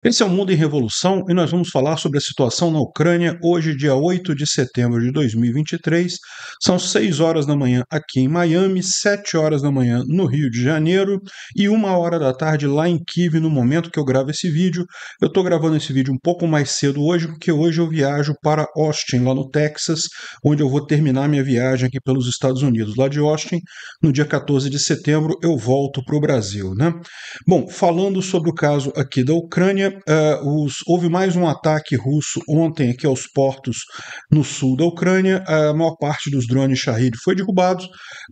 Esse é o Mundo em Revolução e nós vamos falar sobre a situação na Ucrânia hoje, dia 8 de setembro de 2023. São 6 horas da manhã aqui em Miami, 7 horas da manhã no Rio de Janeiro e 1 hora da tarde lá em Kiev, no momento que eu gravo esse vídeo. Eu estou gravando esse vídeo um pouco mais cedo hoje, porque hoje eu viajo para Austin, lá no Texas, onde eu vou terminar minha viagem aqui pelos Estados Unidos. Lá de Austin, no dia 14 de setembro, eu volto para o Brasil, né? Bom, falando sobre o caso aqui da Ucrânia, houve mais um ataque russo ontem aqui aos portos no sul da Ucrânia. A maior parte dos drones Shahid foi derrubados,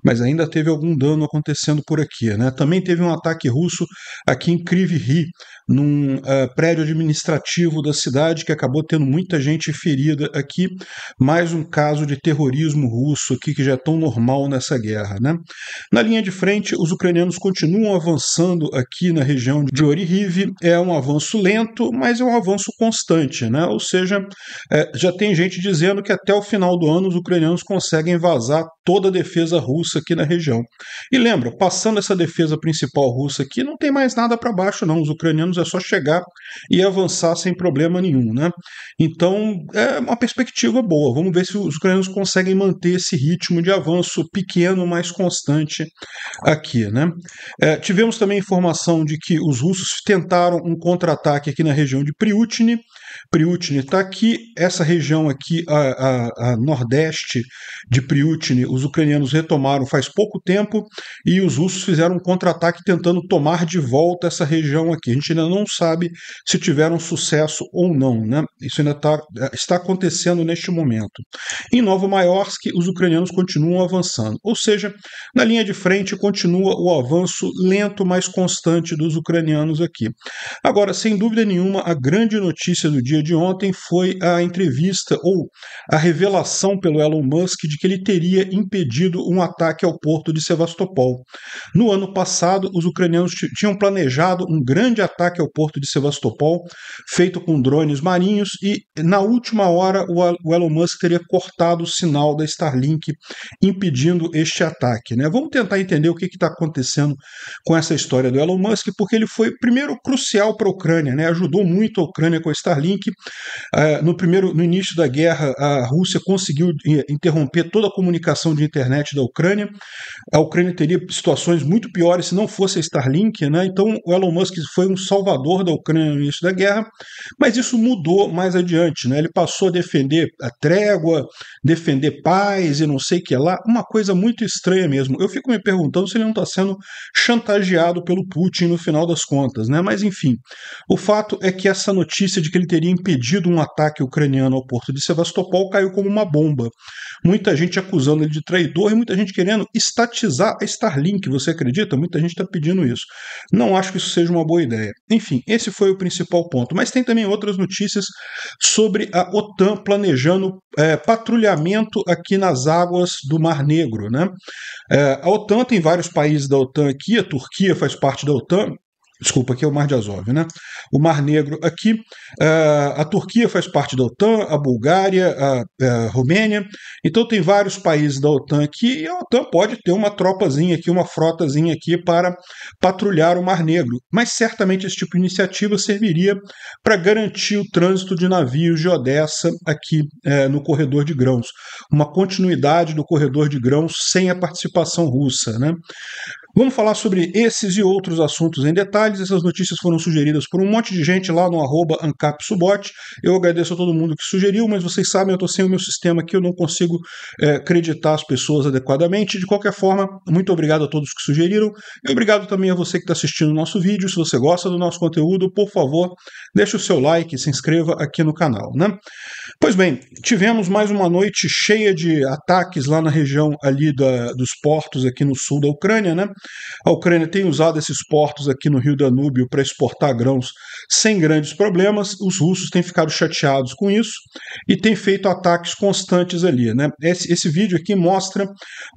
mas ainda teve algum dano acontecendo por aqui, né? Também teve um ataque russo aqui em Kryvyi Rih, num prédio administrativo da cidade, que acabou tendo muita gente ferida aqui. Mais um caso de terrorismo russo aqui, que já é tão normal nessa guerra, né? Na linha de frente, os ucranianos continuam avançando aqui na região de Orihivy. É um avanço lento, mas é um avanço constante, né? Ou seja, já tem gente dizendo que até o final do ano os ucranianos conseguem vazar toda a defesa russa aqui na região. E lembra, passando essa defesa principal russa aqui, não tem mais nada para baixo, não. Os ucranianos é só chegar e avançar sem problema nenhum, né? Então, é uma perspectiva boa. Vamos ver se os ucranianos conseguem manter esse ritmo de avanço pequeno, mas constante aqui, né? Tivemos também informação de que os russos tentaram um contra-ataque aqui na região de Pripyat. Pripyat está aqui, essa região aqui, a nordeste de Pripyat, os ucranianos retomaram faz pouco tempo e os russos fizeram um contra-ataque tentando tomar de volta essa região aqui. A gente ainda não sabe se tiveram sucesso ou não, né? Isso ainda está acontecendo neste momento. Em Novomayorsk, os ucranianos continuam avançando, ou seja, na linha de frente continua o avanço lento, mas constante dos ucranianos aqui. Agora, sem dúvida nenhuma, a grande notícia do dia de ontem foi a entrevista ou a revelação pelo Elon Musk de que ele teria impedido um ataque ao porto de Sevastopol. No ano passado, os ucranianos tinham planejado um grande ataque ao porto de Sevastopol, feito com drones marinhos, e na última hora o Elon Musk teria cortado o sinal da Starlink, impedindo este ataque, né? Vamos tentar entender o que está acontecendo com essa história do Elon Musk, porque ele foi, primeiro, crucial para a Ucrânia, né? Ajudou muito a Ucrânia com a Starlink. No início da guerra, a Rússia conseguiu interromper toda a comunicação de internet da Ucrânia. A Ucrânia teria situações muito piores se não fosse a Starlink, né? Então o Elon Musk foi um salvador da Ucrânia no início da guerra, mas isso mudou mais adiante, né? Ele passou a defender a trégua, defender paz e não sei o que lá, uma coisa muito estranha mesmo. Eu fico me perguntando se ele não está sendo chantageado pelo Putin no final das contas, né? Mas enfim, o fato é que essa notícia de que ele teria impedido um ataque ucraniano ao porto de Sevastopol caiu como uma bomba. Muita gente acusando ele de traidor e muita gente querendo estatizar a Starlink, você acredita? Muita gente está pedindo isso. Não acho que isso seja uma boa ideia. Enfim, esse foi o principal ponto. Mas tem também outras notícias sobre a OTAN planejando patrulhamento aqui nas águas do Mar Negro, né? A OTAN tem vários países da OTAN aqui, a Turquia faz parte da OTAN. Desculpa, aqui é o Mar de Azov, né? O Mar Negro aqui. A Turquia faz parte da OTAN, a Bulgária, a Romênia. Então tem vários países da OTAN aqui e a OTAN pode ter uma tropazinha aqui, uma frotazinha aqui para patrulhar o Mar Negro. Mas certamente esse tipo de iniciativa serviria para garantir o trânsito de navios de Odessa aqui no corredor de grãos. Uma continuidade do corredor de grãos sem a participação russa, né? Vamos falar sobre esses e outros assuntos em detalhes. Essas notícias foram sugeridas por um monte de gente lá no @ancapsubot. Eu agradeço a todo mundo que sugeriu, mas vocês sabem, eu estou sem o meu sistema aqui, eu não consigo acreditar as pessoas adequadamente. De qualquer forma, muito obrigado a todos que sugeriram e obrigado também a você que está assistindo o nosso vídeo. Se você gosta do nosso conteúdo, por favor, deixe o seu like e se inscreva aqui no canal, né? Pois bem, tivemos mais uma noite cheia de ataques lá na região ali dos portos aqui no sul da Ucrânia, né? A Ucrânia tem usado esses portos aqui no Rio Danúbio para exportar grãos sem grandes problemas. Os russos têm ficado chateados com isso e têm feito ataques constantes ali, né? Esse vídeo aqui mostra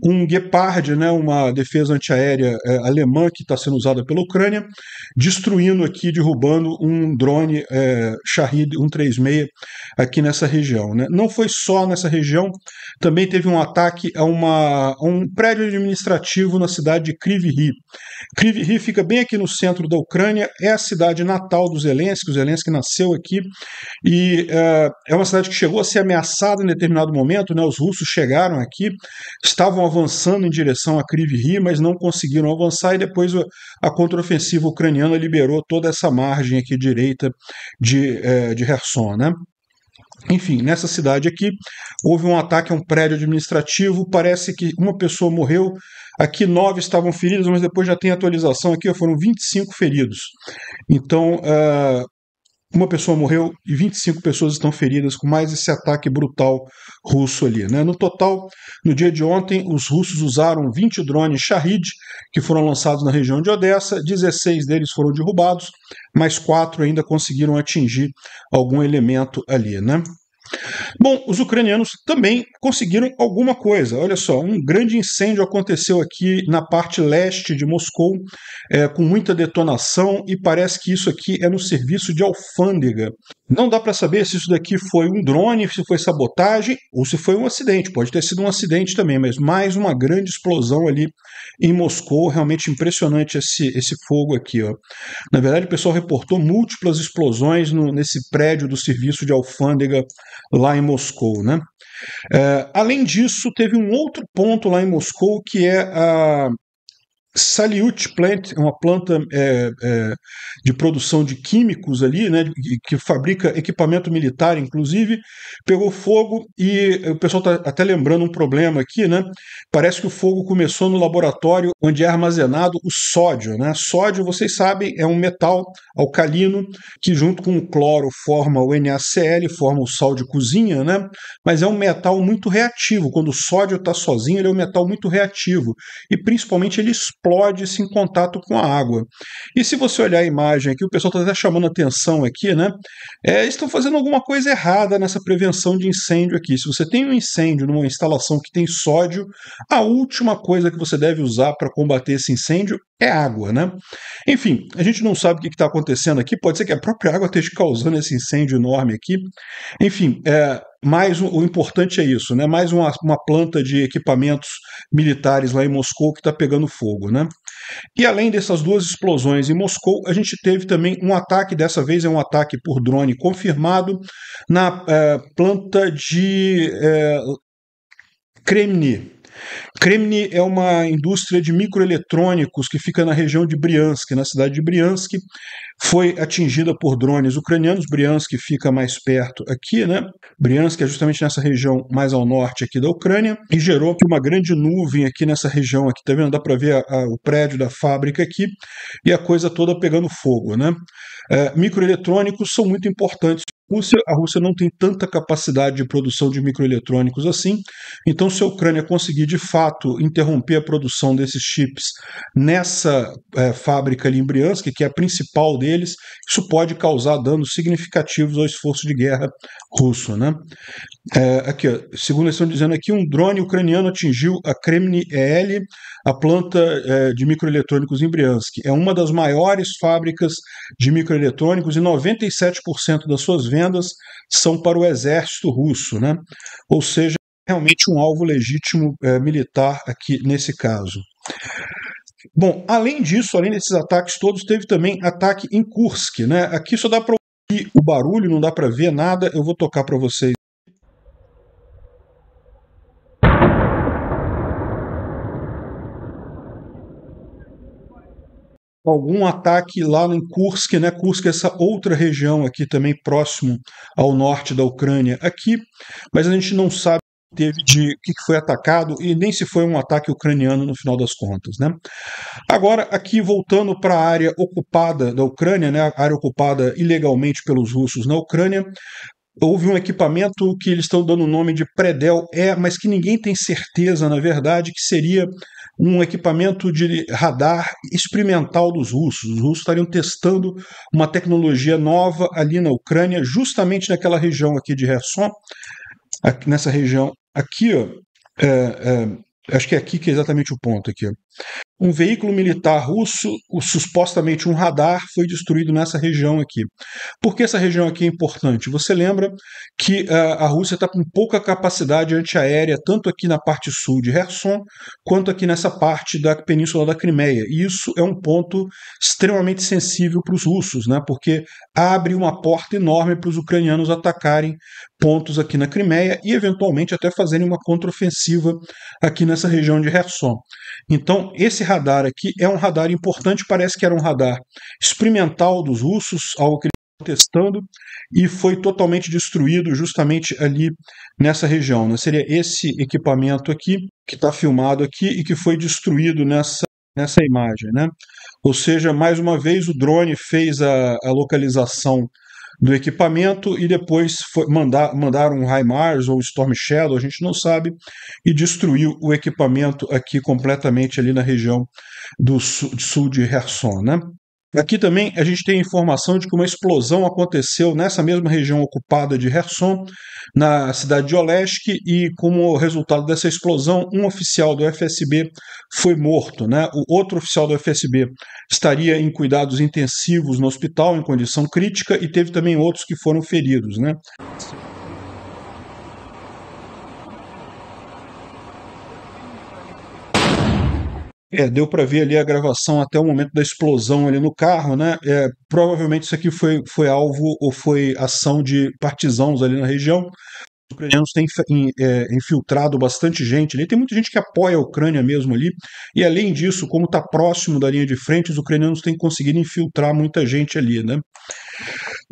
um Gepard, né, uma defesa antiaérea alemã que está sendo usada pela Ucrânia, destruindo aqui, derrubando um drone Shahed 136 aqui nessa região, né? Não foi só nessa região, também teve um ataque a um prédio administrativo na cidade de Kryvyi Kryvyi Rih. Kryvyi Rih fica bem aqui no centro da Ucrânia, é a cidade natal do Zelensky, o Zelensky nasceu aqui, e é uma cidade que chegou a ser ameaçada em determinado momento, né? Os russos chegaram aqui, estavam avançando em direção a Kryvyi Rih, mas não conseguiram avançar, e depois a contraofensiva ucraniana liberou toda essa margem aqui direita de Kherson, né? Enfim, nessa cidade aqui, houve um ataque a um prédio administrativo, parece que uma pessoa morreu, aqui 9 estavam feridos, mas depois já tem atualização aqui, foram 25 feridos. Então, uma pessoa morreu e 25 pessoas estão feridas com mais esse ataque brutal russo ali, né? No total, no dia de ontem, os russos usaram 20 drones Shahid, que foram lançados na região de Odessa, 16 deles foram derrubados, mas 4 ainda conseguiram atingir algum elemento ali, né? Bom, os ucranianos também conseguiram alguma coisa. Olha só, um grande incêndio aconteceu aqui na parte leste de Moscou, com muita detonação, e parece que isso aqui é no serviço de alfândega. Não dá para saber se isso daqui foi um drone, se foi sabotagem ou se foi um acidente. Pode ter sido um acidente também, mas mais uma grande explosão ali em Moscou. Realmente impressionante esse fogo aqui, ó. Na verdade, o pessoal reportou múltiplas explosões nesse prédio do serviço de alfândega lá em Moscou, né? Além disso, teve um outro ponto lá em Moscou, que é a Salyut Plant, uma planta de produção de químicos ali, né, que fabrica equipamento militar, inclusive, pegou fogo, e o pessoal está até lembrando um problema aqui, né? Parece que o fogo começou no laboratório onde é armazenado o sódio, né? Sódio, vocês sabem, é um metal alcalino que junto com o cloro forma o NaCl, forma o sal de cozinha, né? Mas é um metal muito reativo. Quando o sódio está sozinho, ele é um metal muito reativo, e principalmente ele explode-se em contato com a água. E se você olhar a imagem aqui, o pessoal está até chamando atenção aqui, né? Estão fazendo alguma coisa errada nessa prevenção de incêndio aqui. Se você tem um incêndio numa instalação que tem sódio, a última coisa que você deve usar para combater esse incêndio é água, né? Enfim, a gente não sabe o que está acontecendo aqui, pode ser que a própria água esteja causando esse incêndio enorme aqui. Enfim, mas o importante é isso, né? Mais uma planta de equipamentos militares lá em Moscou que está pegando fogo, né? E além dessas duas explosões em Moscou, a gente teve também um ataque, dessa vez é um ataque por drone confirmado, na planta de Kremny. Kremny é uma indústria de microeletrônicos que fica na região de Briansk, na cidade de Briansk. Foi atingida por drones ucranianos. Briansk fica mais perto aqui, né? Briansk é justamente nessa região mais ao norte aqui da Ucrânia, e gerou aqui uma grande nuvem aqui nessa região aqui, tá vendo? Dá para ver o prédio da fábrica aqui, e a coisa toda pegando fogo, né? Microeletrônicos são muito importantes. A Rússia não tem tanta capacidade de produção de microeletrônicos assim, então se a Ucrânia conseguir de fato interromper a produção desses chips nessa fábrica ali em Briansk, que é a principal deles, isso pode causar danos significativos ao esforço de guerra russo, né? Aqui, ó, segundo eles estão dizendo aqui, um drone ucraniano atingiu a Kremny EL, a planta de microeletrônicos em Briansk. É uma das maiores fábricas de microeletrônicos, e 97% das suas vendas são para o exército russo, né? Ou seja, realmente um alvo legítimo militar aqui nesse caso. Bom, além disso, além desses ataques todos, teve também ataque em Kursk, né? Aqui só dá para ouvir o barulho, não dá para ver nada. Eu vou tocar para vocês. Algum ataque lá em Kursk, né? Kursk é essa outra região aqui também próximo ao norte da Ucrânia aqui, mas a gente não sabe teve de que foi atacado e nem se foi um ataque ucraniano no final das contas, né? Agora, aqui voltando para a área ocupada da Ucrânia, né? A área ocupada ilegalmente pelos russos na Ucrânia, houve um equipamento que eles estão dando o nome de Predel E, mas que ninguém tem certeza, na verdade, que seria um equipamento de radar experimental dos russos. Os russos estariam testando uma tecnologia nova ali na Ucrânia, justamente naquela região aqui de Kherson, nessa região aqui, ó, acho que é aqui que é exatamente o ponto aqui, ó. um veículo militar russo, supostamente um radar, foi destruído nessa região aqui. Por que essa região aqui é importante? Você lembra que a Rússia está com pouca capacidade antiaérea, tanto aqui na parte sul de Kherson, quanto aqui nessa parte da península da Crimeia. E isso é um ponto extremamente sensível para os russos, né? Porque abre uma porta enorme para os ucranianos atacarem pontos aqui na Crimeia e, eventualmente, até fazerem uma contraofensiva aqui nessa região de Kherson. Então, esse radar aqui é um radar importante, parece que era um radar experimental dos russos, algo que eles estavam testando, e foi totalmente destruído justamente ali nessa região, né? Seria esse equipamento aqui, que está filmado aqui e que foi destruído nessa imagem, né? Ou seja, mais uma vez o drone fez a localização do equipamento e depois mandaram um HIMARS ou Storm Shadow, a gente não sabe, e destruiu o equipamento aqui completamente ali na região do sul de Kherson, né? Aqui também a gente tem informação de que uma explosão aconteceu nessa mesma região ocupada de Kherson, na cidade de Olesk, e como resultado dessa explosão, um oficial do FSB foi morto, né? O outro oficial do FSB estaria em cuidados intensivos no hospital, em condição crítica, e teve também outros que foram feridos, né? Deu para ver ali a gravação até o momento da explosão ali no carro, né? Provavelmente isso aqui foi alvo ou foi ação de partisãos ali na região. Os ucranianos têm infiltrado bastante gente ali. Tem muita gente que apoia a Ucrânia mesmo ali. E além disso, como está próximo da linha de frente, os ucranianos têm conseguido infiltrar muita gente ali, né?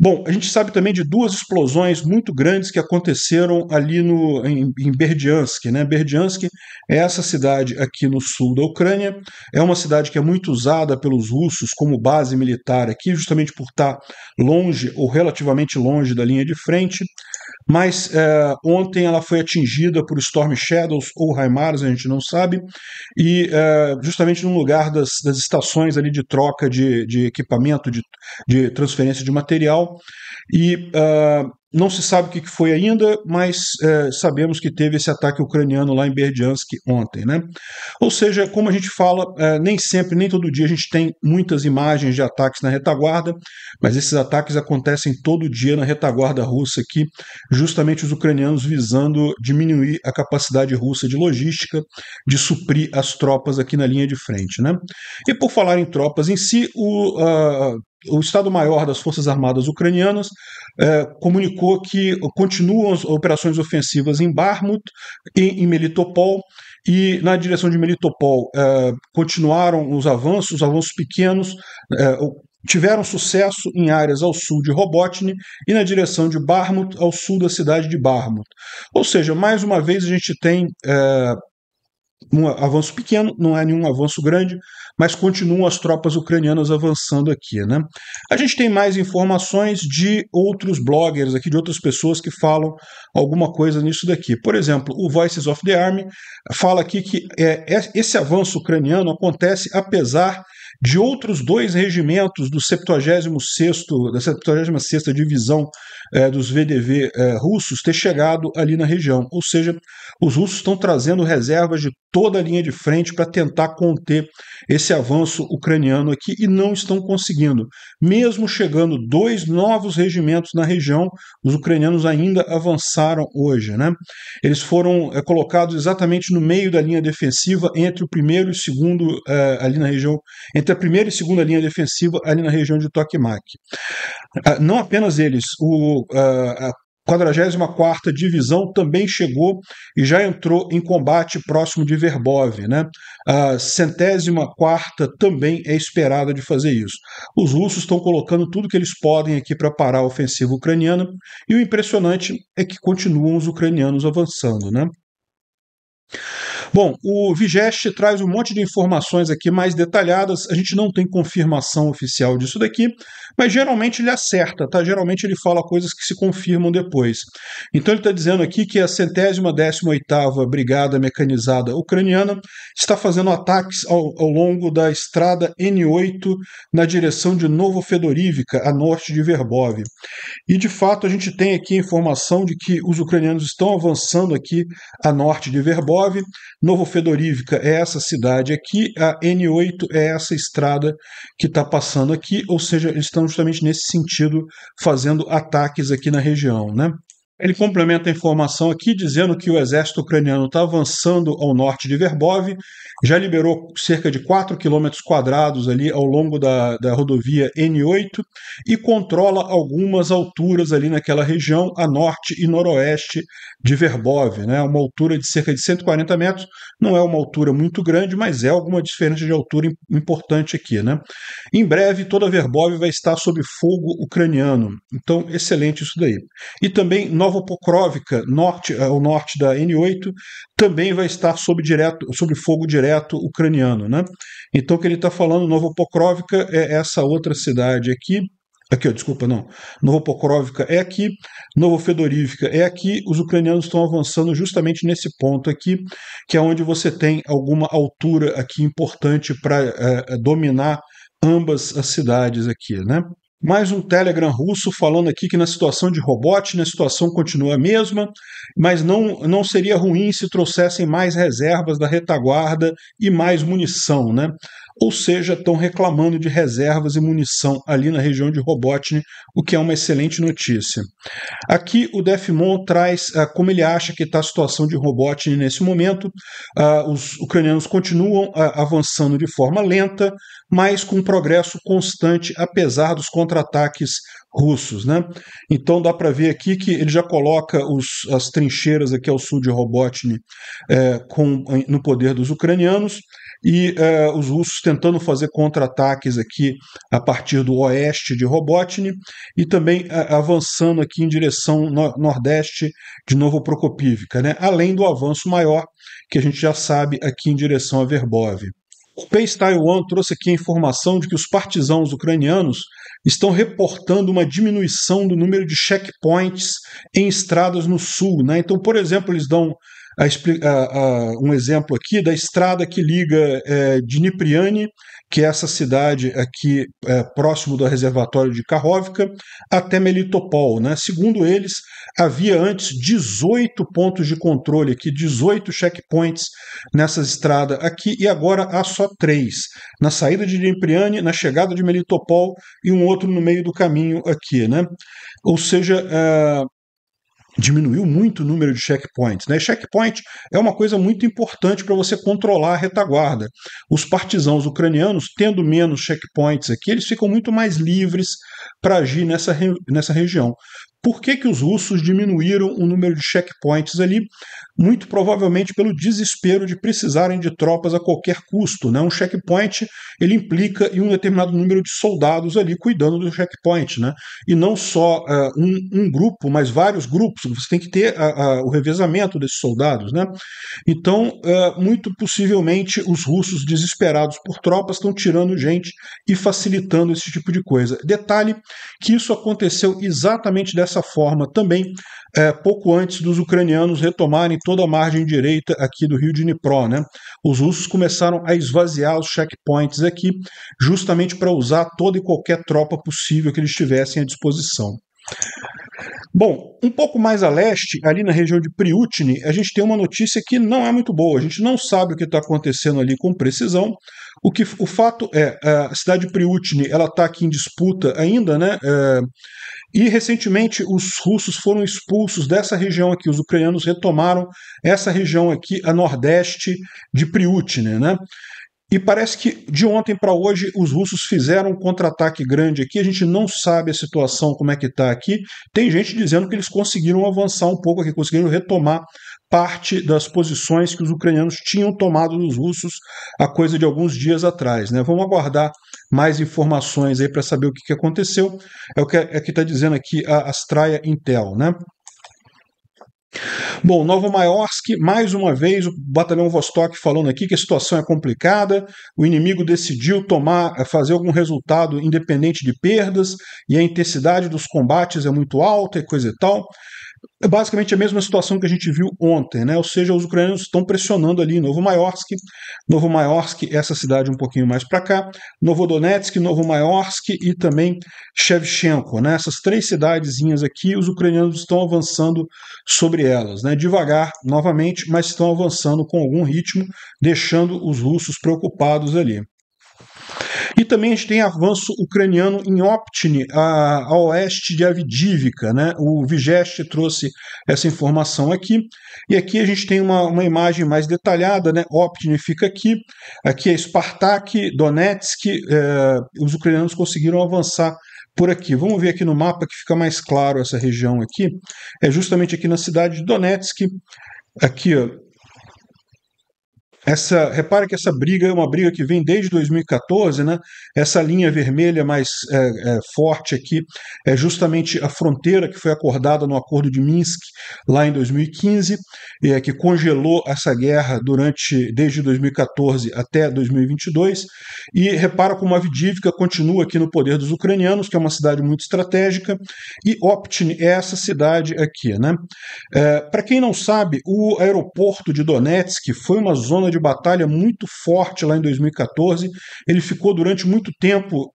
Bom, a gente sabe também de duas explosões muito grandes que aconteceram ali em Berdyansk, né? Berdyansk é essa cidade aqui no sul da Ucrânia, é uma cidade que é muito usada pelos russos como base militar aqui, justamente por estar longe ou relativamente longe da linha de frente, mas ontem ela foi atingida por Storm Shadows ou HIMARS, a gente não sabe, e justamente num lugar das estações ali de troca de equipamento, de transferência de material, e não se sabe o que foi ainda, mas sabemos que teve esse ataque ucraniano lá em Berdyansk ontem, né? Ou seja, como a gente fala, nem sempre, nem todo dia a gente tem muitas imagens de ataques na retaguarda, mas esses ataques acontecem todo dia na retaguarda russa aqui, justamente os ucranianos visando diminuir a capacidade russa de logística, de suprir as tropas aqui na linha de frente, né? E por falar em tropas em si, o Estado-Maior das Forças Armadas Ucranianas comunicou que continuam as operações ofensivas em Bakhmut e em Melitopol, e na direção de Melitopol continuaram os avanços pequenos, tiveram sucesso em áreas ao sul de Robotny e na direção de Bakhmut, ao sul da cidade de Bakhmut. Ou seja, mais uma vez a gente tem um avanço pequeno, não é nenhum avanço grande, mas continuam as tropas ucranianas avançando aqui, né? A gente tem mais informações de outros bloggers aqui, de outras pessoas que falam alguma coisa nisso daqui. Por exemplo, o Voices of the Army fala aqui que esse avanço ucraniano acontece apesar de outros dois regimentos do 76º, da 76ª Divisão dos VDV russos ter chegado ali na região. Ou seja, os russos estão trazendo reservas de toda a linha de frente para tentar conter esse avanço ucraniano aqui e não estão conseguindo. Mesmo chegando dois novos regimentos na região, os ucranianos ainda avançaram hoje, né? Eles foram colocados exatamente no meio da linha defensiva, entre o primeiro e o segundo ali na região, entre a primeira e segunda linha defensiva ali na região de Tokmak. Não apenas eles, a 44ª Divisão também chegou e já entrou em combate próximo de Verbov, né? A 104ª também é esperada de fazer isso. Os russos estão colocando tudo que eles podem aqui para parar a ofensiva ucraniana, e o impressionante é que continuam os ucranianos avançando, né? Bom, o Vigeste traz um monte de informações aqui mais detalhadas. A gente não tem confirmação oficial disso daqui, mas geralmente ele acerta, tá? Geralmente ele fala coisas que se confirmam depois. Então ele está dizendo aqui que a 118ª Brigada Mecanizada Ucraniana está fazendo ataques ao longo da estrada N8 na direção de Novofedorivka, a norte de Verbov. E de fato a gente tem aqui a informação de que os ucranianos estão avançando aqui a norte de Verbov. Novofedorivka é essa cidade aqui, a N8 é essa estrada que está passando aqui, ou seja, eles estão justamente nesse sentido fazendo ataques aqui na região, né? Ele complementa a informação aqui dizendo que o exército ucraniano está avançando ao norte de Verbov, já liberou cerca de 4 quilômetros quadrados ali ao longo da rodovia N8 e controla algumas alturas ali naquela região, a norte e noroeste de Verbov, né? Uma altura de cerca de 140 metros, não é uma altura muito grande, mas é alguma diferença de altura importante aqui, né? Em breve, toda Verbov vai estar sob fogo ucraniano, então excelente isso daí. E também Novopokrovka, ao norte da N8, também vai estar sob fogo direto ucraniano, né? Então, o que ele está falando, Novopokrovka é essa outra cidade aqui. Desculpa, não. Novopokrovka é aqui, Novofedorivka é aqui. Os ucranianos estão avançando justamente nesse ponto aqui, que é onde você tem alguma altura aqui importante para dominar ambas as cidades aqui, né? Mais um Telegram russo falando aqui que na situação de Robotnik, a situação continua a mesma, mas não seria ruim se trouxessem mais reservas da retaguarda e mais munição, né? Ou seja, estão reclamando de reservas e munição ali na região de Robotnik, o que é uma excelente notícia. Aqui o Defmon traz como ele acha que está a situação de Robotnik nesse momento. Os ucranianos continuam avançando de forma lenta, mas com progresso constante, apesar dos contra-ataques russos, né? Então dá para ver aqui que ele já coloca as trincheiras aqui ao sul de Robotnik no poder dos ucranianos, e os russos tentando fazer contra-ataques aqui a partir do oeste de Robotnik e também avançando aqui em direção nordeste de Novoprokopivka, né? Além do avanço maior que a gente já sabe aqui em direção a Verbov. O Pace Taiwan trouxe aqui a informação de que os partisãos ucranianos estão reportando uma diminuição do número de checkpoints em estradas no sul, né? Então, por exemplo, eles dão um exemplo aqui da estrada que liga Dnipriane, que é essa cidade aqui próximo do reservatório de Kakhovka, até Melitopol, né? Segundo eles, havia antes 18 pontos de controle aqui, 18 checkpoints nessa estrada aqui, e agora há só 3. Na saída de Dnipriane, na chegada de Melitopol e um outro no meio do caminho aqui, né? Ou seja, diminuiu muito o número de checkpoints, né? Checkpoint é uma coisa muito importante para você controlar a retaguarda. Os partisãos ucranianos, tendo menos checkpoints aqui, eles ficam muito mais livres para agir nessa região. Por que os russos diminuíram o número de checkpoints ali? Muito provavelmente pelo desespero de precisarem de tropas a qualquer custo, né? Um checkpoint ele implica em um determinado número de soldados ali cuidando do checkpoint, né? E não só um grupo, mas vários grupos. Você tem que ter o revezamento desses soldados, né? Então, muito possivelmente, os russos desesperados por tropas estão tirando gente e facilitando esse tipo de coisa. Detalhe que isso aconteceu exatamente dessa forma também pouco antes dos ucranianos retomarem toda a margem direita aqui do rio Dnipro, né? Os russos começaram a esvaziar os checkpoints aqui, justamente para usar toda e qualquer tropa possível que eles tivessem à disposição. Bom, um pouco mais a leste, ali na região de Priutini, a gente tem uma notícia que não é muito boa. A gente não sabe o que está acontecendo ali com precisão. O fato é, a cidade de Priutini, ela está aqui em disputa ainda, né? E recentemente os russos foram expulsos dessa região aqui. Os ucranianos retomaram essa região aqui, a nordeste de Priutini, né? E parece que de ontem para hoje os russos fizeram um contra-ataque grande aqui. A gente não sabe a situação, como é que está aqui. Tem gente dizendo que eles conseguiram avançar um pouco aqui, conseguiram retomar parte das posições que os ucranianos tinham tomado dos russos há coisa de alguns dias atrás, né? Vamos aguardar mais informações aí para saber o que aconteceu. É o que está dizendo aqui a Astraia Intel, né? Bom, Novomaiorsky, mais uma vez, o batalhão Vostok falando aqui que a situação é complicada, o inimigo decidiu fazer algum resultado independente de perdas, e a intensidade dos combates é muito alta e coisa e tal. É basicamente a mesma situação que a gente viu ontem, né? Ou seja, os ucranianos estão pressionando ali Novomayorsk, essa cidade um pouquinho mais para cá, Novodonetsk, Novomayorsk e também Shevchenko, né? Essas três cidadezinhas aqui, os ucranianos estão avançando sobre elas, né? Devagar, novamente, mas estão avançando com algum ritmo, deixando os russos preocupados ali. E também a gente tem avanço ucraniano em Optiny, a oeste de Avdiivka, né? O Vigeste trouxe essa informação aqui. E aqui a gente tem uma imagem mais detalhada, né? Optiny fica aqui é Spartak, Donetsk, os ucranianos conseguiram avançar por aqui. Vamos ver aqui no mapa que fica mais claro essa região aqui. É justamente aqui na cidade de Donetsk, aqui, ó. Repara que essa briga é uma briga que vem desde 2014, né? Essa linha vermelha mais forte aqui é justamente a fronteira que foi acordada no Acordo de Minsk lá em 2015, que congelou essa guerra desde 2014 até 2022. E repara como Avdiivka continua aqui no poder dos ucranianos, que é uma cidade muito estratégica, e Optiny é essa cidade aqui, né? Para quem não sabe, o aeroporto de Donetsk foi uma zona de batalha muito forte lá em 2014. Ele ficou durante muito tempo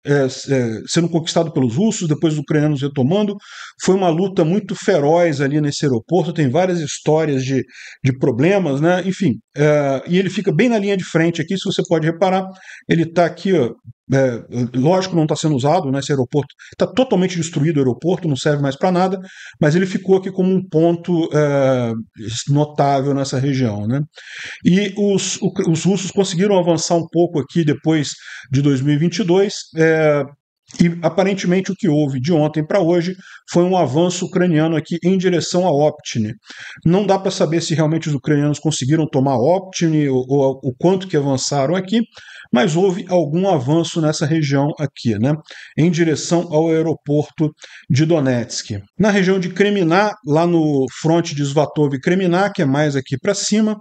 sendo conquistado pelos russos, depois os ucranianos retomando. Foi uma luta muito feroz ali nesse aeroporto, tem várias histórias de problemas, né? Enfim, e ele fica bem na linha de frente aqui, se você pode reparar, ele está aqui, ó, lógico que não está sendo usado, né, esse aeroporto está totalmente destruído, o aeroporto não serve mais para nada, mas ele ficou aqui como um ponto notável nessa região, né? E os russos conseguiram avançar um pouco aqui depois de 2022, e aparentemente o que houve de ontem para hoje foi um avanço ucraniano aqui em direção a Optiny. Não dá para saber se realmente os ucranianos conseguiram tomar Optiny ou o quanto que avançaram aqui, mas houve algum avanço nessa região aqui, né, em direção ao aeroporto de Donetsk. Na região de Kremina, lá no fronte de Svatov e Kremina, que é mais aqui para cima,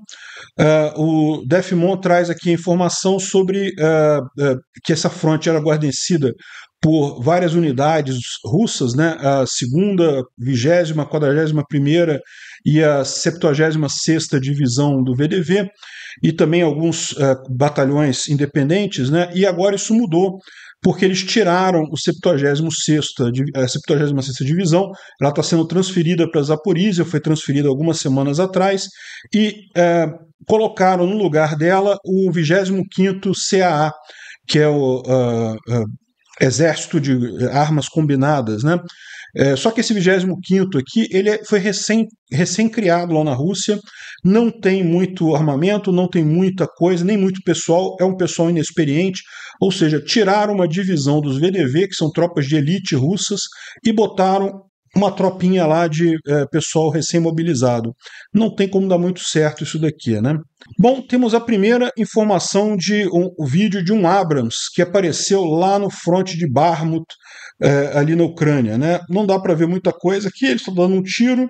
o Defimon traz aqui a informação sobre que essa fronte era guarnecida por várias unidades russas, né, a 2ª, 20ª, 41ª e a 76ª Divisão do VDV, e também alguns batalhões independentes, né, e agora isso mudou, porque eles tiraram a 76ª Divisão, ela está sendo transferida para Zaporizhia, foi transferida algumas semanas atrás, e colocaram no lugar dela o 25º CAA, que é o Exército de Armas Combinadas, né? Só que esse 25º aqui, ele foi recém-criado lá na Rússia, não tem muito armamento, não tem muita coisa, nem muito pessoal, é um pessoal inexperiente, ou seja, tiraram uma divisão dos VDV, que são tropas de elite russas, e botaram uma tropinha lá de pessoal recém-mobilizado. Não tem como dar muito certo isso daqui, né? Bom, temos a primeira informação de um vídeo de um Abrams que apareceu lá no fronte de Bakhmut, ali na Ucrânia, né? Não dá para ver muita coisa aqui, eles estão dando um tiro,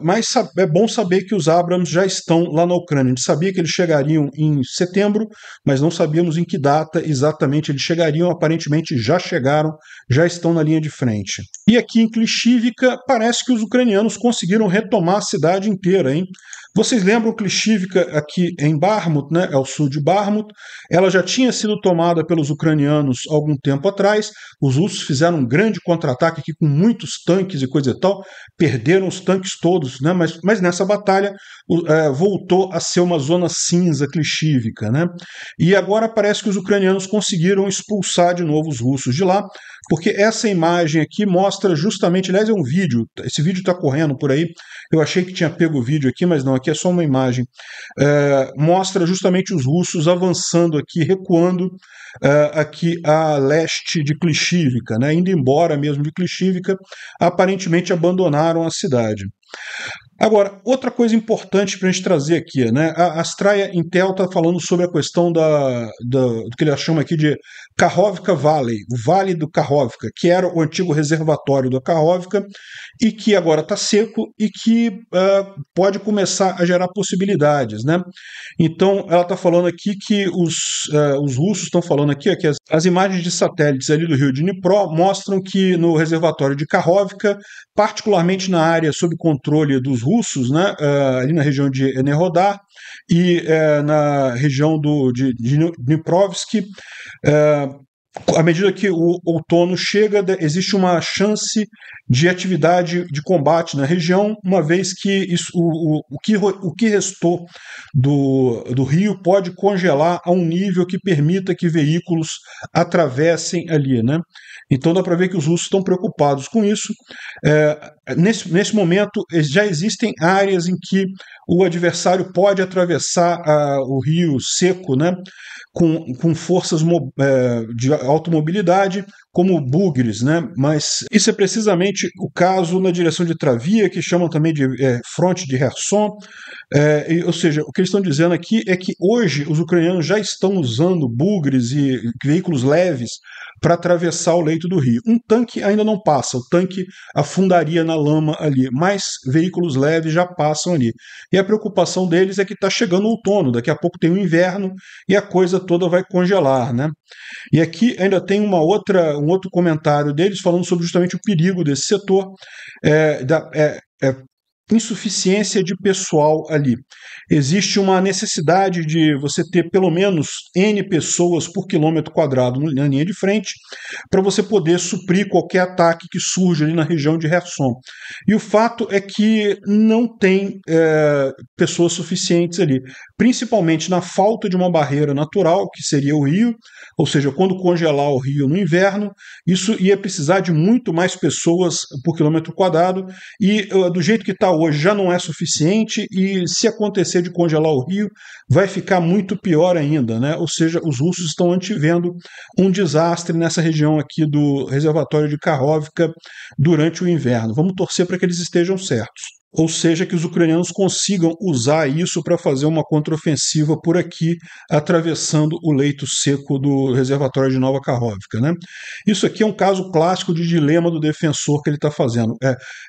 mas é bom saber que os Abrams já estão lá na Ucrânia. A gente sabia que eles chegariam em setembro, mas não sabíamos em que data exatamente eles chegariam. Aparentemente já chegaram, já estão na linha de frente. E aqui em Klishivka, parece que os ucranianos conseguiram retomar a cidade inteira, hein? Vocês lembram Klishivka aqui em Bakhmut, né? É o sul de Bakhmut. Ela já tinha sido tomada pelos ucranianos há algum tempo atrás. Os russos fizeram um grande contra-ataque aqui com muitos tanques e coisa e tal. Perderam os tanques todos, né? Mas nessa batalha voltou a ser uma zona cinza Klishivka, né? E agora parece que os ucranianos conseguiram expulsar de novo os russos de lá, porque essa imagem aqui mostra justamente, aliás, é um vídeo, esse vídeo está correndo por aí, eu achei que tinha pego o vídeo aqui, mas não, aqui é só uma imagem, mostra justamente os russos avançando aqui, recuando aqui a leste de Klishivka, né, indo embora mesmo de Klishivka, aparentemente abandonaram a cidade. Agora, outra coisa importante para a gente trazer aqui, né? A Astraia Intel está falando sobre a questão do que ele chama aqui de Kakhovka Valley, o Vale do Kakhovka, que era o antigo reservatório da Kakhovka e que agora está seco e que pode começar a gerar possibilidades, né? Então, ela está falando aqui que os russos estão falando aqui que as imagens de satélites ali do rio de Dnipro mostram que no reservatório de Kakhovka, particularmente na área sob controle dos russos, né, ali na região de Enerhodar e na região de Dniprovsk, à medida que o outono chega, existe uma chance de atividade de combate na região, uma vez que o que restou do rio pode congelar a um nível que permita que veículos atravessem ali, né? Então dá para ver que os russos estão preocupados com isso. Nesse momento já existem áreas em que o adversário pode atravessar o rio seco, né, com forças de automobilidade, como bugres, né? Mas isso é precisamente o caso na direção de Travia, que chamam também de fronte de Kherson. Ou seja, o que eles estão dizendo aqui é que hoje os ucranianos já estão usando bugres e veículos leves para atravessar o leito do rio. Um tanque ainda não passa, o tanque afundaria na lama ali, mas veículos leves já passam ali. E a preocupação deles é que está chegando o outono, daqui a pouco tem o inverno e a coisa toda vai congelar, né? E aqui ainda tem um outro comentário deles falando sobre justamente o perigo desse setor, insuficiência de pessoal ali. Existe uma necessidade de você ter pelo menos N pessoas por quilômetro quadrado na linha de frente para você poder suprir qualquer ataque que surja ali na região de Kherson. E o fato é que não tem pessoas suficientes ali, principalmente na falta de uma barreira natural, que seria o rio, ou seja, quando congelar o rio no inverno, isso ia precisar de muito mais pessoas por quilômetro quadrado, e do jeito que está hoje já não é suficiente, e se acontecer de congelar o rio, vai ficar muito pior ainda, né? Ou seja, os russos estão antevendo um desastre nessa região aqui do reservatório de Kakhovka durante o inverno. Vamos torcer para que eles estejam certos. Ou seja, que os ucranianos consigam usar isso para fazer uma contraofensiva por aqui, atravessando o leito seco do reservatório de Nova Kakhovka, né? Isso aqui é um caso clássico de dilema do defensor que ele está fazendo.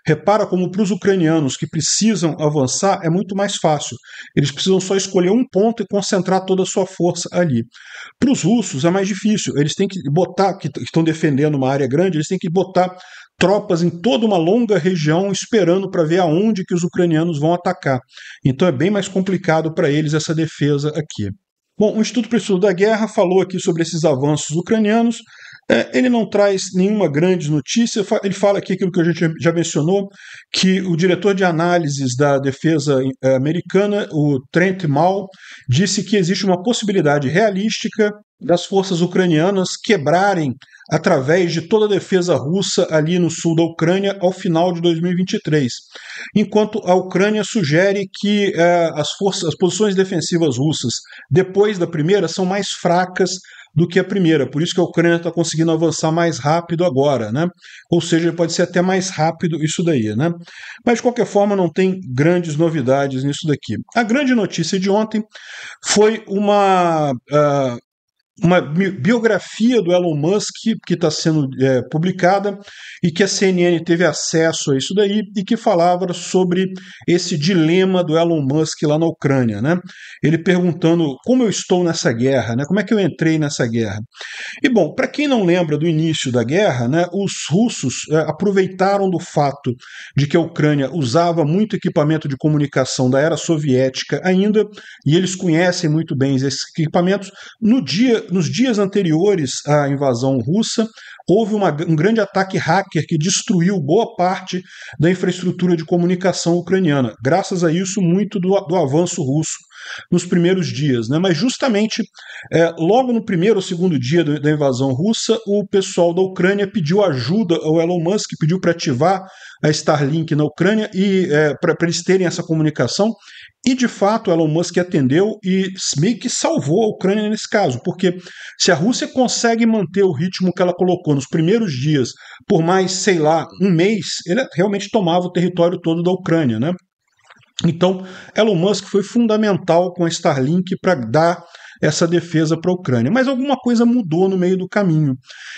Repara como para os ucranianos que precisam avançar é muito mais fácil. Eles precisam só escolher um ponto e concentrar toda a sua força ali. Para os russos é mais difícil. Eles têm que botar, que estão defendendo uma área grande, eles têm que botar tropas em toda uma longa região esperando para ver aonde que os ucranianos vão atacar. Então é bem mais complicado para eles essa defesa aqui. Bom, o Instituto para o Estudo da Guerra falou aqui sobre esses avanços ucranianos. Ele não traz nenhuma grande notícia, ele fala aqui aquilo que a gente já mencionou, que o diretor de análises da defesa americana, o Trent Mall, disse que existe uma possibilidade realística das forças ucranianas quebrarem através de toda a defesa russa ali no sul da Ucrânia ao final de 2023. Enquanto a Ucrânia sugere que as posições defensivas russas, depois da primeira, são mais fracas do que a primeira, por isso que a Ucrânia está conseguindo avançar mais rápido agora, né? Ou seja, pode ser até mais rápido isso daí, né? Mas de qualquer forma não tem grandes novidades nisso daqui. A grande notícia de ontem foi uma biografia do Elon Musk que está sendo publicada e que a CNN teve acesso a isso daí e que falava sobre esse dilema do Elon Musk lá na Ucrânia, né? Ele perguntando como eu estou nessa guerra, né? Como é que eu entrei nessa guerra? E bom, para quem não lembra do início da guerra, né, os russos aproveitaram do fato de que a Ucrânia usava muito equipamento de comunicação da era soviética ainda, e eles conhecem muito bem esses equipamentos. Nos dias anteriores à invasão russa, houve um grande ataque hacker que destruiu boa parte da infraestrutura de comunicação ucraniana. Graças a isso, muito do avanço russo nos primeiros dias, né? Mas justamente logo no primeiro ou segundo dia da invasão russa, o pessoal da Ucrânia pediu ajuda ao Elon Musk, pediu para ativar a Starlink na Ucrânia e para eles terem essa comunicação. E, de fato, Elon Musk atendeu e meio que salvou a Ucrânia nesse caso, porque se a Rússia consegue manter o ritmo que ela colocou nos primeiros dias por mais, sei lá, um mês, ele realmente tomava o território todo da Ucrânia, né? Então, Elon Musk foi fundamental com a Starlink para dar essa defesa para a Ucrânia. Mas alguma coisa mudou no meio do caminho.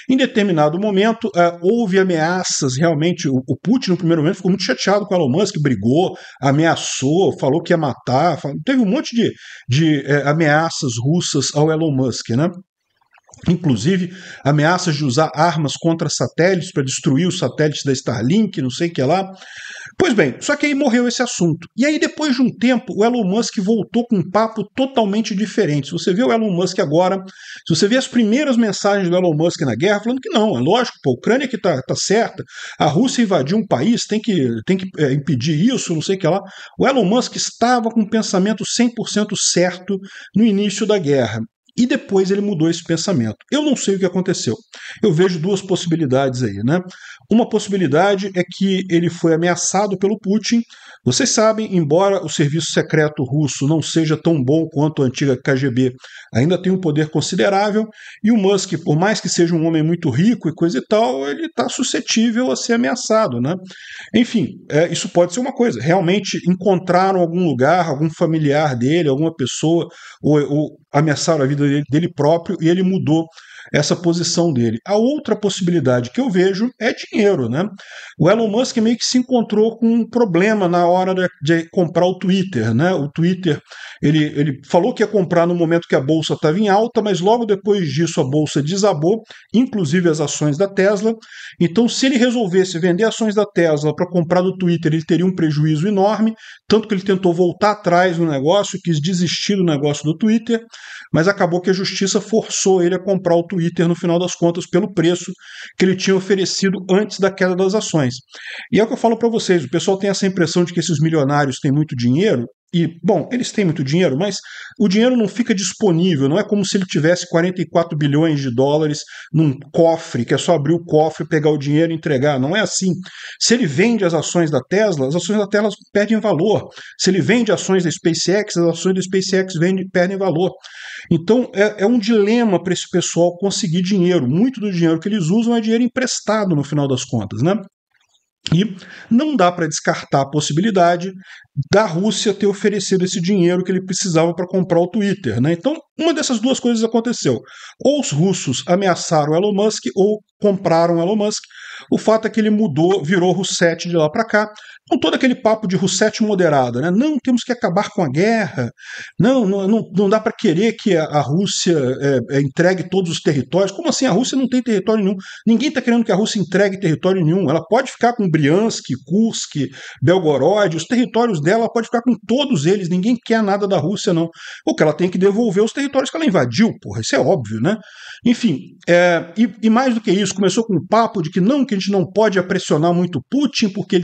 Em determinado momento, houve ameaças, realmente, o Putin no primeiro momento ficou muito chateado com o Elon Musk, brigou, ameaçou, falou que ia matar, teve um monte de ameaças russas ao Elon Musk, né? Inclusive, ameaças de usar armas contra satélites para destruir os satélites da Starlink, não sei o que lá. Pois bem, só que aí morreu esse assunto. E aí, depois de um tempo, o Elon Musk voltou com um papo totalmente diferente. Se você vê o Elon Musk agora, se você vê as primeiras mensagens do Elon Musk na guerra, falando que não, é lógico, pô, a Ucrânia que tá certa, a Rússia invadiu um país, tem que impedir isso, não sei o que lá. O Elon Musk estava com um pensamento 100% certo no início da guerra. E depois ele mudou esse pensamento. Eu não sei o que aconteceu. Eu vejo duas possibilidades aí, né? Uma possibilidade é que ele foi ameaçado pelo Putin. Vocês sabem, embora o serviço secreto russo não seja tão bom quanto a antiga KGB, ainda tem um poder considerável, e o Musk, por mais que seja um homem muito rico e coisa e tal, ele está suscetível a ser ameaçado, né? Enfim, isso pode ser uma coisa. Realmente encontraram algum lugar, algum familiar dele, alguma pessoa, ou ameaçaram a vida dele próprio e ele mudou essa posição dele. A outra possibilidade que eu vejo é dinheiro, né? O Elon Musk meio que se encontrou com um problema na hora de comprar o Twitter, né? O Twitter, ele falou que ia comprar no momento que a bolsa estava em alta, mas logo depois disso a bolsa desabou, inclusive as ações da Tesla. Então, se ele resolvesse vender ações da Tesla para comprar do Twitter, ele teria um prejuízo enorme, tanto que ele tentou voltar atrás no negócio, quis desistir do negócio do Twitter, mas acabou que a justiça forçou ele a comprar o Twitter no final das contas pelo preço que ele tinha oferecido antes da queda das ações. E é o que eu falo para vocês, o pessoal tem essa impressão de que esses milionários têm muito dinheiro, e, bom, eles têm muito dinheiro, mas o dinheiro não fica disponível, não é como se ele tivesse 44 bilhões de dólares num cofre, que é só abrir o cofre, pegar o dinheiro e entregar, não é assim. Se ele vende as ações da Tesla, as ações da Tesla perdem valor. Se ele vende ações da SpaceX, as ações da SpaceX perdem valor. Então, é um dilema para esse pessoal conseguir dinheiro. Muito do dinheiro que eles usam é dinheiro emprestado, no final das contas, né? E não dá para descartar a possibilidade da Rússia ter oferecido esse dinheiro que ele precisava para comprar o Twitter, né? Então, uma dessas duas coisas aconteceu. Ou os russos ameaçaram Elon Musk ou compraram Elon Musk. O fato é que ele mudou, virou Rousseff de lá para cá, com todo aquele papo de Rousseff moderado, né? Não, temos que acabar com a guerra, não dá para querer que a Rússia entregue todos os territórios. Como assim? A Rússia não tem território nenhum. Ninguém está querendo que a Rússia entregue território nenhum. Ela pode ficar com Briansk, Kursk, Belgorod, os territórios dela, ela pode ficar com todos eles. Ninguém quer nada da Rússia, não. O que ela tem que devolver os territórios que ela invadiu, porra, isso é óbvio, né? Enfim, e mais do que isso, começou com o papo de que a gente não pode pressionar muito Putin, porque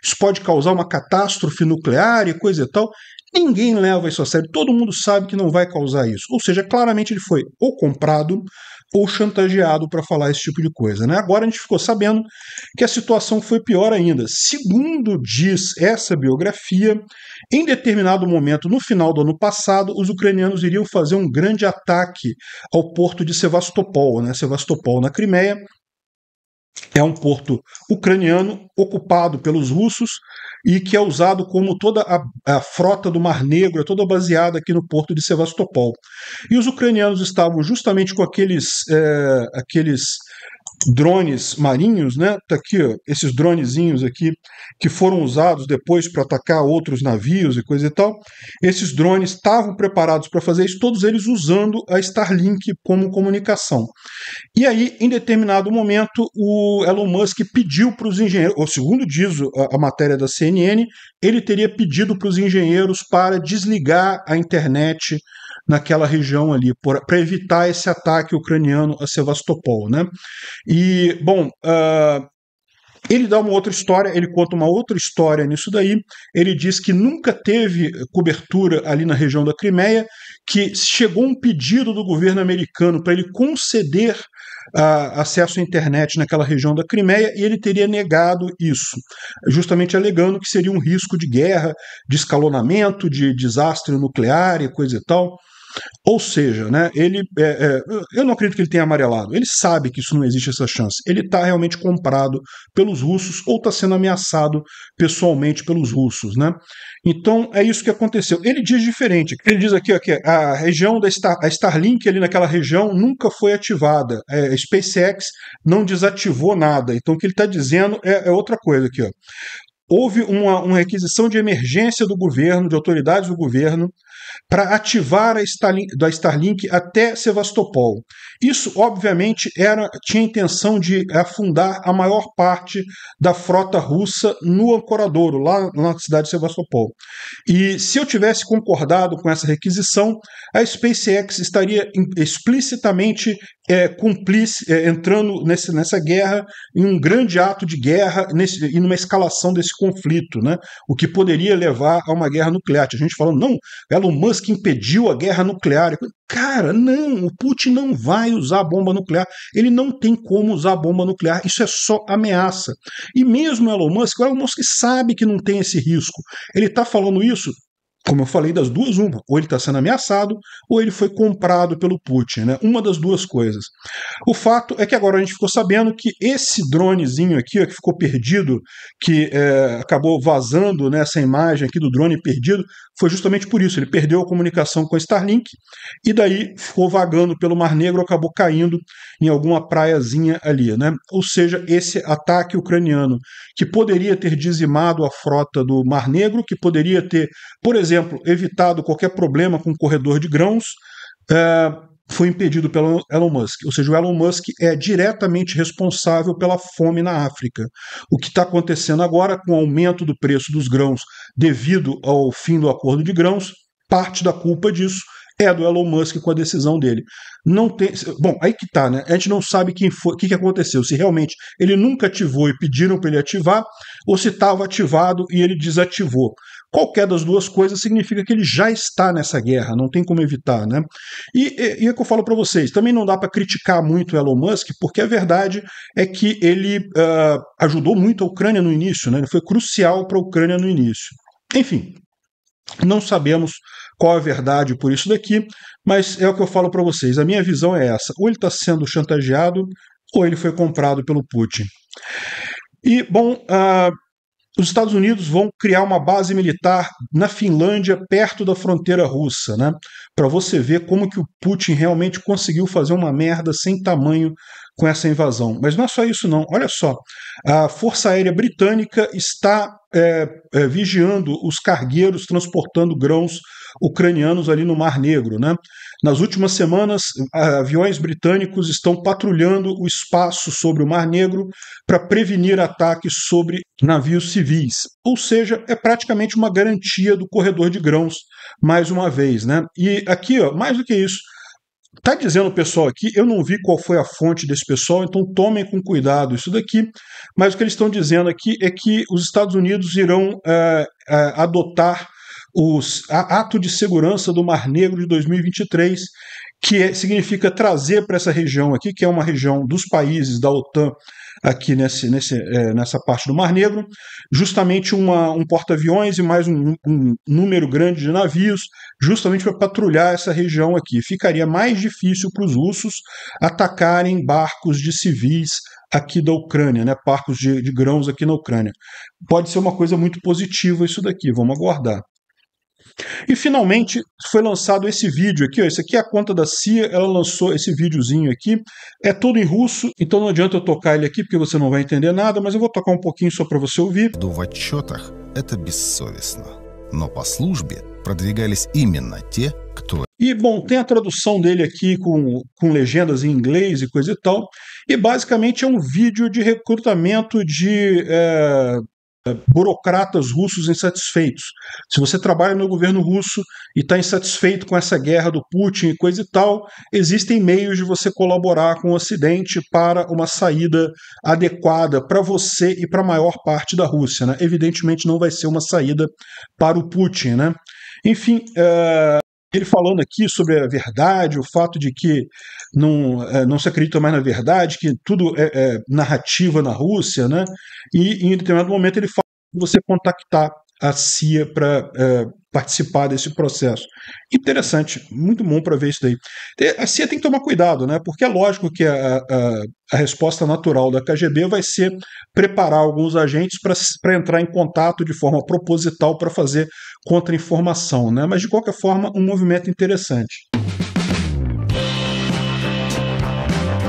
isso pode causar uma catástrofe nuclear e coisa e tal. Ninguém leva isso a sério, todo mundo sabe que não vai causar isso. Ou seja, claramente ele foi ou comprado ou chantageado para falar esse tipo de coisa, né? Agora a gente ficou sabendo que a situação foi pior ainda. Segundo diz essa biografia, em determinado momento, no final do ano passado, os ucranianos iriam fazer um grande ataque ao porto de Sevastopol, né? Sevastopol, na Crimeia. É um porto ucraniano ocupado pelos russos e que é usado como toda a frota do Mar Negro, é toda baseada aqui no porto de Sevastopol. E os ucranianos estavam justamente com aqueles drones marinhos, né? Tá aqui, ó, esses dronezinhos aqui que foram usados depois para atacar outros navios e coisa e tal. Esses drones estavam preparados para fazer isso, todos eles usando a Starlink como comunicação. E aí, em determinado momento, o Elon Musk pediu para os engenheiros, ou segundo diz a matéria da CNN, ele teria pedido para os engenheiros para desligar a internet naquela região ali, para evitar esse ataque ucraniano a Sevastopol, né? E, bom, ele dá uma outra história, ele conta uma outra história nisso daí. Ele diz que nunca teve cobertura ali na região da Crimeia, que chegou um pedido do governo americano para ele conceder acesso à internet naquela região da Crimeia e ele teria negado isso, justamente alegando que seria um risco de guerra, de escalonamento, de desastre nuclear e coisa e tal. Ou seja, né, eu não acredito que ele tenha amarelado. Ele sabe que isso não existe essa chance. Ele está realmente comprado pelos russos ou está sendo ameaçado pessoalmente pelos russos, né? Então é isso que aconteceu. Ele diz diferente. Ele diz aqui ó, que a região a Starlink ali naquela região nunca foi ativada. A SpaceX não desativou nada. Então o que ele está dizendo é outra coisa aqui, ó. Houve uma requisição de emergência do governo, de autoridades do governo, para ativar da Starlink até Sevastopol. Isso, obviamente, tinha a intenção de afundar a maior parte da frota russa no Ancoradouro, lá na cidade de Sevastopol. E se eu tivesse concordado com essa requisição, a SpaceX estaria explicitamente entrando nessa guerra, em um grande ato de guerra e numa escalação desse conflito, né? O que poderia levar a uma guerra nuclear. A gente falando, não, Elon Musk impediu a guerra nuclear. Cara, não, o Putin não vai usar a bomba nuclear. Ele não tem como usar a bomba nuclear. Isso é só ameaça. E mesmo o Elon Musk sabe que não tem esse risco. Ele está falando isso, como eu falei, das duas, uma. Ou ele está sendo ameaçado, ou ele foi comprado pelo Putin, né? Uma das duas coisas. O fato é que agora a gente ficou sabendo que esse dronezinho aqui, ó, que ficou perdido, que acabou vazando nessa imagem aqui do drone perdido, foi justamente por isso. Ele perdeu a comunicação com a Starlink e daí ficou vagando pelo Mar Negro, acabou caindo em alguma praiazinha ali, né? Ou seja, esse ataque ucraniano que poderia ter dizimado a frota do Mar Negro, que poderia ter, por exemplo, evitado qualquer problema com o corredor de grãos, foi impedido pelo Elon Musk. Ou seja, o Elon Musk é diretamente responsável pela fome na África. O que está acontecendo agora com o aumento do preço dos grãos devido ao fim do acordo de grãos, parte da culpa disso é do Elon Musk com a decisão dele. Não tem, bom, aí que tá, né? A gente não sabe quem foi, o que aconteceu, se realmente ele nunca ativou e pediram para ele ativar, ou se estava ativado e ele desativou. Qualquer das duas coisas significa que ele já está nessa guerra, não tem como evitar, né? E é que eu falo para vocês, também não dá para criticar muito o Elon Musk, porque a verdade é que ele ajudou muito a Ucrânia no início, né? Ele foi crucial para a Ucrânia no início. Enfim, não sabemos qual a verdade por isso daqui, mas é o que eu falo para vocês. A minha visão é essa: ou ele está sendo chantageado, ou ele foi comprado pelo Putin. E, bom, os Estados Unidos vão criar uma base militar na Finlândia, perto da fronteira russa, né? Para você ver como que o Putin realmente conseguiu fazer uma merda sem tamanho com essa invasão. Mas não é só isso, não. Olha só, a Força Aérea Britânica está vigiando os cargueiros transportando grãos ucranianos ali no Mar Negro, né? Nas últimas semanas, aviões britânicos estão patrulhando o espaço sobre o Mar Negro para prevenir ataques sobre navios civis. Ou seja, é praticamente uma garantia do corredor de grãos, mais uma vez, né? E aqui, ó, mais do que isso, tá dizendo o pessoal aqui, eu não vi qual foi a fonte desse pessoal, então tomem com cuidado isso daqui, mas o que eles estão dizendo aqui é que os Estados Unidos irão adotar ato de segurança do Mar Negro de 2023, que significa trazer para essa região aqui, que é uma região dos países da OTAN, aqui nessa parte do Mar Negro, justamente um porta-aviões e mais um número grande de navios, justamente para patrulhar essa região aqui. Ficaria mais difícil para os russos atacarem barcos de civis aqui da Ucrânia, né? Barcos de grãos aqui na Ucrânia. Pode ser uma coisa muito positiva isso daqui, vamos aguardar. E finalmente foi lançado esse vídeo aqui, ó, esse aqui é a conta da CIA, ela lançou esse videozinho aqui, é todo em russo, então não adianta eu tocar ele aqui porque você não vai entender nada, mas eu vou tocar um pouquinho só para você ouvir. В отчетах это бессовестно, но по службе продвигались именно те, кто... E, bom, tem a tradução dele aqui com legendas em inglês e coisa e tal, e basicamente é um vídeo de recrutamento de burocratas russos insatisfeitos. Se você trabalha no governo russo e está insatisfeito com essa guerra do Putin e coisa e tal, existem meios de você colaborar com o Ocidente para uma saída adequada para você e para a maior parte da Rússia, né? Evidentemente não vai ser uma saída para o Putin, né? Enfim, ele falando aqui sobre a verdade, o fato de que não se acredita mais na verdade, que tudo é narrativa na Rússia, né? E em determinado momento ele fala de você contactar a CIA para participar desse processo. Interessante, muito bom para ver isso daí. A CIA tem que tomar cuidado, né? Porque é lógico que a resposta natural da KGB vai ser preparar alguns agentes para entrar em contato de forma proposital para fazer contra-informação, né? Mas de qualquer forma, um movimento interessante.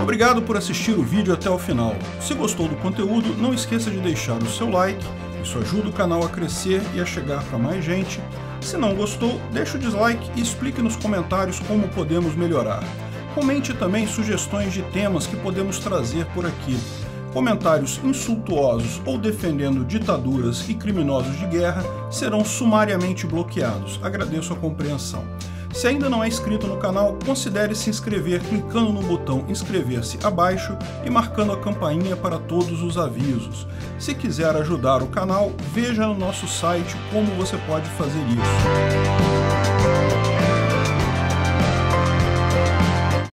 Obrigado por assistir o vídeo até o final. Se gostou do conteúdo, não esqueça de deixar o seu like, isso ajuda o canal a crescer e a chegar para mais gente. Se não gostou, deixe o dislike e explique nos comentários como podemos melhorar. Comente também sugestões de temas que podemos trazer por aqui. Comentários insultuosos ou defendendo ditaduras e criminosos de guerra serão sumariamente bloqueados. Agradeço a compreensão. Se ainda não é inscrito no canal, considere se inscrever clicando no botão inscrever-se abaixo e marcando a campainha para todos os avisos. Se quiser ajudar o canal, veja no nosso site como você pode fazer isso.